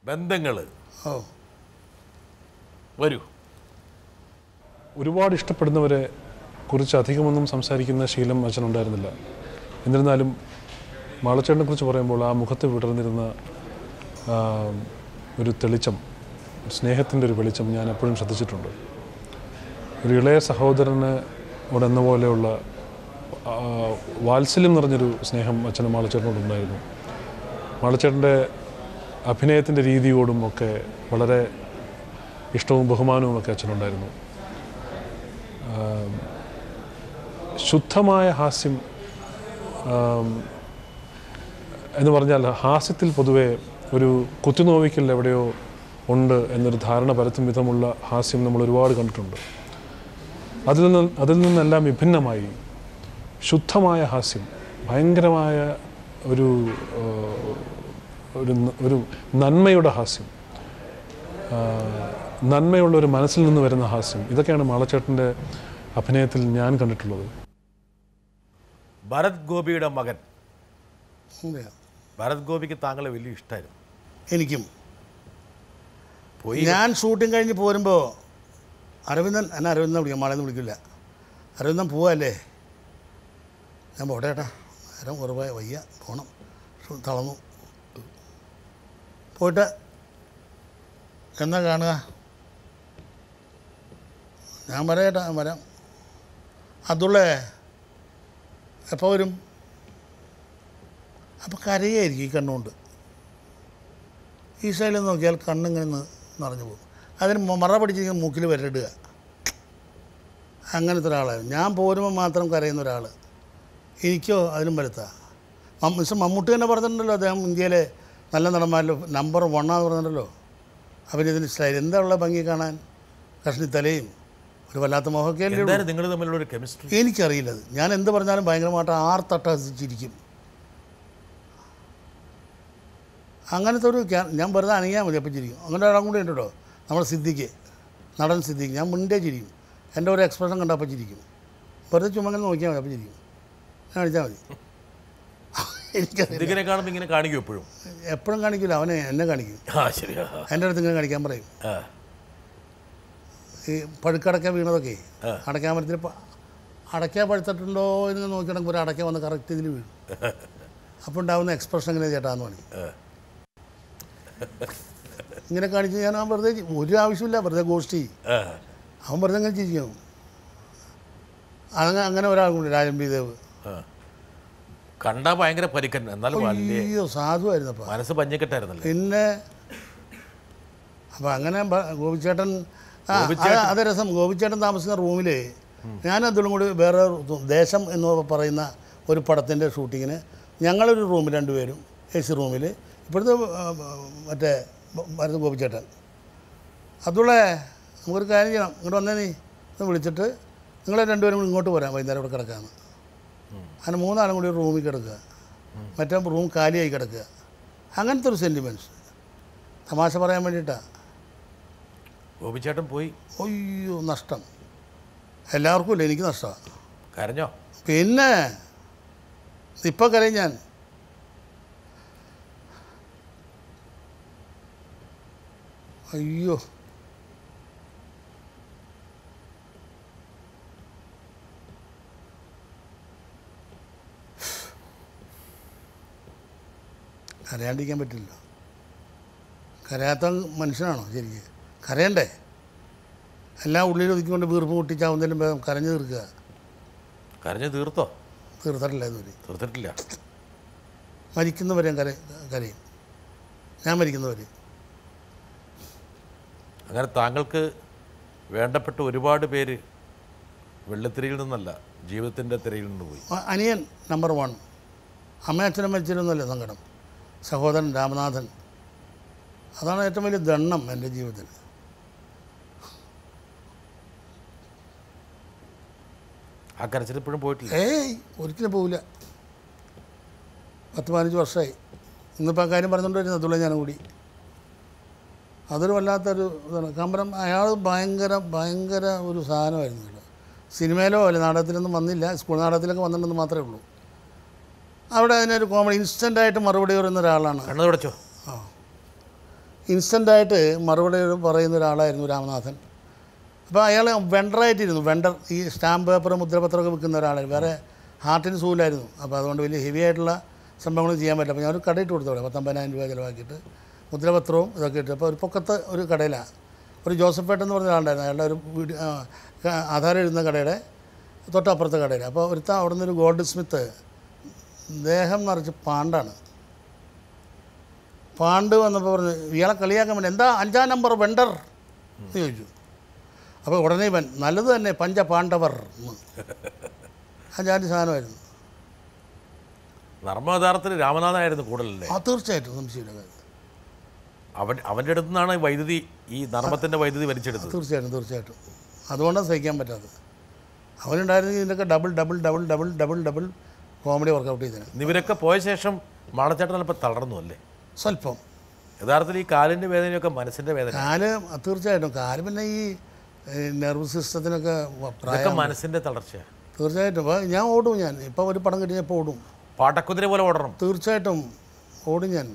ബന്ധങ്ങൾ വരൂ. ഒരുപാട് ഇഷ്ടപ്പെടുന്നവരെ കുറിച്ച് അധികമൊന്നും സംസാരിക്കുന്ന ശീലം അച്ഛനുണ്ടായിരുന്നില്ല. എന്നിരുന്നാലും മാളച്ചേട്ടനെ കുറിച്ച് പറയുമ്പോൾ ആ മുഖത്ത് വിടർന്നിരുന്ന ഒരു തെളിച്ചം, സ്നേഹത്തിൻ്റെ ഒരു വെളിച്ചം ഞാൻ എപ്പോഴും ശ്രദ്ധിച്ചിട്ടുണ്ട്. ഒരു ഇളയ സഹോദരനോടെന്ന പോലെയുള്ള വാത്സല്യം നിറഞ്ഞൊരു സ്നേഹം അച്ഛനും മാളച്ചേട്ടനോടുണ്ടായിരുന്നു. മാളച്ചേട്ടൻ്റെ അഭിനയത്തിൻ്റെ രീതിയോടും ഒക്കെ വളരെ ഇഷ്ടവും ബഹുമാനവും ഒക്കെ അച്ഛനുണ്ടായിരുന്നു. ശുദ്ധമായ ഹാസ്യം എന്ന് പറഞ്ഞാൽ ഹാസ്യത്തിൽ പൊതുവെ ഒരു കുത്തിനോവിക്കൽ എവിടെയോ ഉണ്ട് എന്നൊരു ധാരണ പരത്തും വിധമുള്ള ഹാസ്യം നമ്മൾ ഒരുപാട് കണ്ടിട്ടുണ്ട്. അതിൽ നിന്നെല്ലാം വിഭിന്നമായി ശുദ്ധമായ ഹാസ്യം, ഭയങ്കരമായ ഒരു ഒരു നന്മയുടെ ഹാസ്യം, നന്മയുള്ള ഒരു മനസ്സിൽ നിന്ന് വരുന്ന ഹാസ്യം, ഇതൊക്കെയാണ് മാളച്ചേട്ടൻ്റെ അഭിനയത്തിൽ ഞാൻ കണ്ടിട്ടുള്ളത്. ഭരത് ഗോപിയുടെ മകൻ ഭരത് ഗോപിക്ക് താങ്കളെ വലിയ ഇഷ്ടമായിരുന്നു. എനിക്കും. ഞാൻ ഷൂട്ടിങ് കഴിഞ്ഞ് പോരുമ്പോൾ അരവിന്ദൻ എന്നെ അരവിന്ദൻ വിളിക്കാം, മാളെന്ന് വിളിക്കില്ല. അരവിന്ദൻ പോവല്ലേ? ഞാൻ പോട്ടെ ഏട്ടാ, നേരം കുറവായി, വയ്യ, പോകണം, തളർന്നു. പോയിട്ട് എന്നാ കാണുക? ഞാൻ വരാം ഏട്ടാ, വരാം. അതുള്ളേ എപ്പോൾ വരും? അപ്പോൾ കരയായിരിക്കും ഈ കണ്ണുകൊണ്ട്. ഈ സൈഡിൽ നോക്കിയാൽ കണ്ണിങ്ങനെ നിറഞ്ഞു പോകും. അതിന് മറ പിടിച്ചിരിക്കുന്ന മൂക്കിൽ വരടുക. അങ്ങനത്തെ ഒരാളായിരുന്നു. ഞാൻ പോരുമ്പോൾ മാത്രം കരയുന്ന ഒരാൾ. എനിക്കോ അതിനും വലുത്താ. മിസ്റ്റർ മമ്മൂട്ടി തന്നെ പറഞ്ഞിട്ടുണ്ടല്ലോ, അദ്ദേഹം ഇന്ത്യയിലെ നല്ല നടന്മാരിൽ നമ്പർ 1 പറഞ്ഞിട്ടുണ്ടല്ലോ അഭിനയത്തിൻ്റെ സ്റ്റൈൽ. എന്താ ഉള്ള ഭംഗി കാണാൻ, കഷ്ണിത്തലയും ഒരു വല്ലാത്ത മോഹമൊക്കെ അല്ലേ നിങ്ങൾ തമ്മിലുള്ള ഒരു കെമിസ്ട്രി. എനിക്കറിയില്ലത്. ഞാൻ എന്ത് പറഞ്ഞാലും ഭയങ്കരമായിട്ട് ആർത്തട്ടഹസിച്ചിരിക്കും. അങ്ങനത്തെ ഒരു ഞാൻ വെറുതെ അണിയാൻ മതി, അപ്പം ചിരിക്കും. അങ്ങനെ ഒരാളും കൂടി ഉണ്ടോ, നമ്മുടെ സിദ്ദിഖ്, നടൻ സിദ്ദിഖ്. ഞാൻ മുൻപേ ചിരിക്കും. എൻ്റെ ഒരു എക്സ്പ്രഷൻ കണ്ടപ്പോൾ ചിരിക്കും. വെറുതെ ചുമങ്ങനെ നോക്കിയാൽ മതി, അപ്പം ചിരിക്കും. ഞാൻ അടിച്ചാൽ മതി. എനിക്കതിനെ കാണുമ്പോൾ ഇങ്ങനെ കാണിക്കും. എപ്പോഴും കാണിക്കില്ല, അവനെ എന്നെ കാണിക്കും. എൻ്റെ അടുത്ത് ഇങ്ങനെ കാണിക്കാൻ പറയും. ഈ പഴുക്കടയ്ക്ക വീണതൊക്കെ അടയ്ക്കാൻ മരത്തിൽ അടയ്ക്ക പഴുത്തിട്ടുണ്ടോ എന്ന് നോക്കിയാണെങ്കിൽ ഒരു അടയ്ക്ക വന്ന് കറക്റ്റ് ഇതിൽ വീഴും. അപ്പോൾ ഉണ്ടാവുന്ന എക്സ്പ്രഷൻ എങ്ങനെ ചേട്ടാന്ന് പറയും. ഇങ്ങനെ കാണിച്ച് ഞാൻ വെറുതെ ഒരു ആവശ്യമില്ല, വെറുതെ ഗോഷ്ടി. അവൻ വെറുതെ അങ്ങനെ ചിരിക്കും. അങ്ങനെ ഒരാൾ കൂടി രാജൻ ബി ദേവ് കണ്ടാ ഭയങ്കര പരിക്കൻ, അയ്യോ സാധുവായിരുന്നു. അപ്പം മനസ്സ് പഞ്ഞക്കെട്ടായിരുന്നല്ലോ. പിന്നെ അപ്പം അങ്ങനെ ഗോപിച്ചേട്ടൻ, അതേ രസം. ഗോപിച്ചേട്ടൻ താമസിക്കുന്ന റൂമിൽ ഞാനും അതും കൂടി വേറെ ദേശം എന്ന് പറയുന്ന ഒരു പടത്തിൻ്റെ ഷൂട്ടിങ്ങിന് ഞങ്ങളൊരു റൂമിൽ 2 പേരും AC റൂമിൽ. ഇപ്പോഴത്തെ മറ്റേ ഭരത് ഗോപിച്ചേട്ടൻ അതുള്ള നമുക്കൊരു കാര്യം ചെയ്യണം, ഇങ്ങോട്ട് വന്നേ നീ എന്ന് വിളിച്ചിട്ട് നിങ്ങൾ 2 പേരും കൂടി ഇങ്ങോട്ട് പോരാം, വൈകുന്നേരം ഇവിടെ കിടക്കാമെന്ന്. അങ്ങനെ 3 ആളും കൂടി ഒരു റൂമിൽ കിടക്കുക, മറ്റേ റൂം കാലിയായി കിടക്കുക. അങ്ങനത്തെ ഒരു സെൻറ്റിമെൻറ്റ്സ് തമാശ പറയാൻ വേണ്ടിയിട്ടാണ്. ഗോപിച്ചേട്ടൻ പോയി. അയ്യോ നഷ്ടം, എല്ലാവർക്കും ഇല്ല, എനിക്ക് നഷ്ടമാണ്. കരഞ്ഞോ? പിന്നെ ഇപ്പം കരയും ഞാൻ. അയ്യോ കരയാണ്ടിരിക്കാൻ പറ്റില്ല. കരയാത്ത മനുഷ്യനാണോ ശരിക്കും? കരയണ്ടേ? എല്ലാം ഉള്ളിൽ ഒതുക്കിക്കൊണ്ട് വീർപ്പ് പൊട്ടിച്ചാവുന്നതിലും വേഗം കരഞ്ഞു തീർക്കുക. കരഞ്ഞു തീർത്തോ? തീർത്തിട്ടില്ല, ഇതുവരെ തീർത്തിട്ടില്ല. മരിക്കുന്നവരെയും കരയും, ഞാൻ മരിക്കുന്നവരെ. അങ്ങനെ താങ്കൾക്ക് വേണ്ടപ്പെട്ട ഒരുപാട് പേര് വെള്ളിത്തിരയിൽ നിന്നല്ല, ജീവിതത്തിൻ്റെ തിരയിൽ നിന്ന് പോയി. അനിയൻ നമ്പർ 1, അമ്മയച്ഛനും മരിച്ചിരുന്നല്ലേ സങ്കടം. സഹോദരൻ രാമനാഥൻ, അതാണ് ഏറ്റവും വലിയ ദണ്ണം എൻ്റെ ജീവിതത്തിൽ. ആ കരച്ചിൽ ഇപ്പോഴും പോയിട്ടില്ല? ഒരിക്കലും പോവില്ല. 10-15 വർഷമായി. ഇന്നിപ്പോൾ ആ കാര്യം പറഞ്ഞുകൊണ്ട് വരുന്നത് അതുള്ള ഞാനും കൂടി. അതൊരു വല്ലാത്തൊരു ഇതാണ്. കാരണം അയാൾ ഭയങ്കര ഒരു സാധനമായിരുന്നു. സിനിമയിലോ അല്ല നാടകത്തിലൊന്നും വന്നില്ല, സ്കൂൾ നാടകത്തിലൊക്കെ വന്നിട്ടുണ്ടെന്ന് മാത്രമേ ഉള്ളൂ. അവിടെ അതിനൊരു കോമഡി ഇൻസ്റ്റൻ്റായിട്ട് മറുപടി പറയുന്ന ഒരാളാണ്. കണ്ണു തുടച്ചോ? ഇൻസ്റ്റൻ്റായിട്ട് മറുപടി പറയുന്ന ഒരാളായിരുന്നു രാമനാഥൻ. അപ്പോൾ അയാൾ വെണ്ടറായിട്ടിരുന്നു. വെണ്ടർ, ഈ സ്റ്റാമ്പ് പേപ്പർ മുദ്രപത്രമൊക്കെ വിൽക്കുന്ന ഒരാളായിരുന്നു. വേറെ ഹാർട്ടിന് സൂലായിരുന്നു. അപ്പോൾ അതുകൊണ്ട് വലിയ ഹെവി ആയിട്ടുള്ള സംഭവങ്ങൾ ചെയ്യാൻ പറ്റില്ല. അപ്പോൾ ഞാനൊരു കടയിട്ട് കൊടുത്തോളെ 19,000 രൂപ ചിലവാക്കിയിട്ട് മുദ്രപത്രവും ഇതൊക്കെ ഇട്ട്. അപ്പോൾ ഒരു പൊക്കത്ത് ഒരു കടയിലാണ് ഒരു ജോസഫ് പേട്ടൻ എന്ന് പറഞ്ഞ ആളുണ്ടായിരുന്നു. അയാളുടെ ഒരു ആധാരം എഴുതുന്ന കടയുടെ തൊട്ടപ്പുറത്തെ കടയിൽ. അപ്പോൾ അവിടെ നിന്നൊരു ഗോൾഡ് സ്മിത്ത് ദേഹം നിറച്ച് പാണ്ടാണ്. പാണ്ട് വന്നപ്പോൾ പറഞ്ഞു ഇയാളെ കളിയാക്കാൻ വേണ്ടി എന്താ 5-ാം നമ്പർ വെണ്ടർ എന്ന് ചോദിച്ചു. അപ്പോൾ ഉടനെ ഇവൻ നല്ലത് തന്നെ പഞ്ചപാണ്ഡവർ ആ ജാതി സാധനമായിരുന്നു. നർമ്മദാരത്തിൽ രാമനാഥനായിരുന്നു കൂടുതലല്ലേ? ആ തീർച്ചയായിട്ടും സംശയമില്ല. അവൻ്റെ അടുത്തു നിന്നാണ് വൈദ്യുതി, ഈ നർമ്മത്തിൻ്റെ വൈദ്യുതി വലിച്ചെടുത്തത്. തീർച്ചയായിട്ടും അതുകൊണ്ടാണ് സഹിക്കാൻ പറ്റാത്തത്. അവനുണ്ടായിരുന്നെങ്കിൽ ഇതിൻ്റെയൊക്കെ double double double double double double comedy workout ചെയ്തതിന്. ഇവരൊക്കെ പോയ ശേഷം മാളച്ചേട്ടൻ അല്പം തളർന്നു അല്ലേ? സ്വല്പം. യഥാർത്ഥത്തിൽ ഈ കാലിൻ്റെ വേദനയൊക്കെ മനസ്സിൻ്റെ വേദന. കാല് തീർച്ചയായിട്ടും കാല് പിന്നെ ഈ നെർവ് സിസ്റ്റത്തിനൊക്കെ മനസ്സിൻ്റെ തളർച്ചയാണ്. തീർച്ചയായിട്ടും. അപ്പോൾ ഞാൻ ഓടും. ഞാൻ ഇപ്പോൾ ഒരു പടം കിട്ടിയപ്പോൾ ഓടും. പാട്ടക്കുതിര പോലെ ഓടണം. തീർച്ചയായിട്ടും ഓടും ഞാൻ.